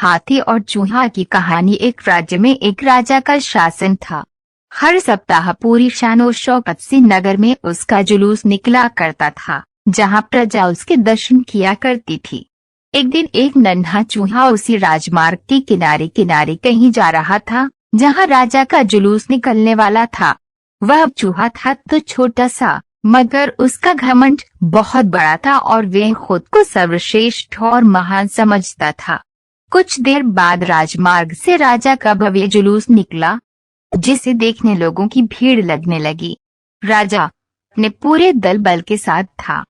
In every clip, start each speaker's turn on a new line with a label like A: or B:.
A: हाथी और चूहा की कहानी। एक राज्य में एक राजा का शासन था। हर सप्ताह पूरी शानो शौकत से नगर में उसका जुलूस निकला करता था, जहां प्रजा उसके दर्शन किया करती थी। एक दिन एक नन्हा चूहा उसी राजमार्ग के किनारे किनारे कहीं जा रहा था, जहां राजा का जुलूस निकलने वाला था। वह चूहा था तो छोटा सा, मगर उसका घमंड बहुत बड़ा था और वह खुद को सर्वश्रेष्ठ और महान समझता था। कुछ देर बाद राजमार्ग से राजा का भव्य जुलूस निकला, जिसे देखने लोगों की भीड़ लगने लगी। राजा अपने पूरे दल बल के साथ था।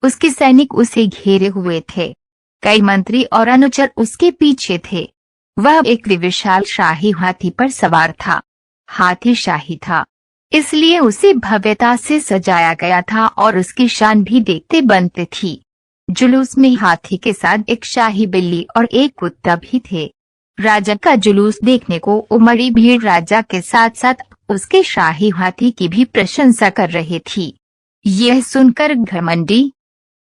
A: उसके सैनिक उसे घेरे हुए थे। कई मंत्री और अनुचर उसके पीछे थे। वह एक विशाल शाही हाथी पर सवार था। हाथी शाही था, इसलिए उसे भव्यता से सजाया गया था और उसकी शान भी देखते बनते थी। जुलूस में हाथी के साथ एक शाही बिल्ली और एक कुत्ता भी थे। राजा का जुलूस देखने को उमड़ी भीड़ राजा के साथ साथ उसके शाही हाथी की भी प्रशंसा कर रही थी। यह सुनकर घमंडी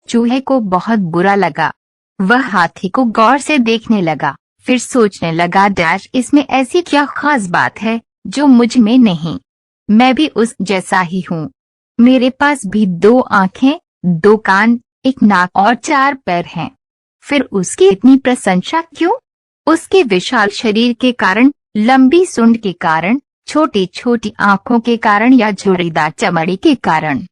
A: चूहे को बहुत बुरा लगा। वह हाथी को गौर से देखने लगा, फिर सोचने लगा, डैश इसमें ऐसी क्या खास बात है जो मुझ में नहीं। मैं भी उस जैसा ही हूँ। मेरे पास भी 2 आंखें, 2 कान, 1 नाक और 4 पैर हैं। फिर उसकी इतनी प्रशंसा क्यों? उसके विशाल शरीर के कारण, लंबी सूंड के कारण, छोटी छोटी आंखों के कारण या झुर्रीदार चमड़ी के कारण?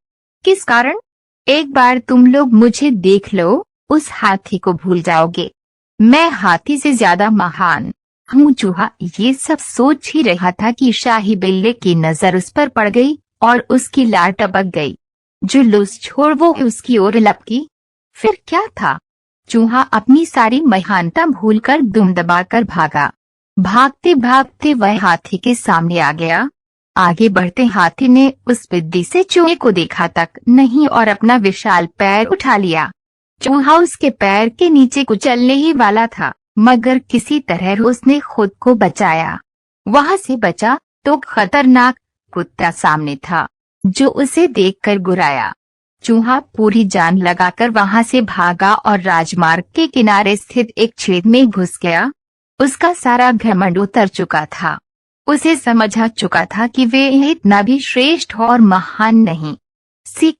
A: किस कारण? एक बार तुम लोग मुझे देख लो, उस हाथी को भूल जाओगे। मैं हाथी से ज्यादा महान हूँ। चूहा ये सब सोच ही रहा था कि शाही बिल्ली की नजर उस पर पड़ गई और उसकी लार टपक गई। जुलूस छोड़ वो उसकी ओर लपकी। फिर क्या था? चूहा अपनी सारी महानता भूलकर दुम दबाकर भागा। भागते भागते वह हाथी के सामने आ गया। आगे बढ़ते हाथी ने उस बिद्दी से चूहे को देखा तक नहीं और अपना विशाल पैर उठा लिया। चूहा उसके पैर के नीचे कुचलने ही वाला था, मगर किसी तरह उसने खुद को बचाया। वहां से बचा तो खतरनाक कुत्ता सामने था, जो उसे देखकर गुर्राया। चूहा पूरी जान लगाकर वहां से भागा और राजमार्ग के किनारे स्थित एक छेद में घुस गया। उसका सारा घमंड उतर चुका था। उसे समझ आ चुका था कि वे इतना भी श्रेष्ठ और महान नहीं।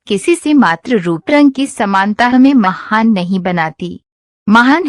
A: किसी से मात्र रूप रंग की समानता हमें महान नहीं बनाती। महान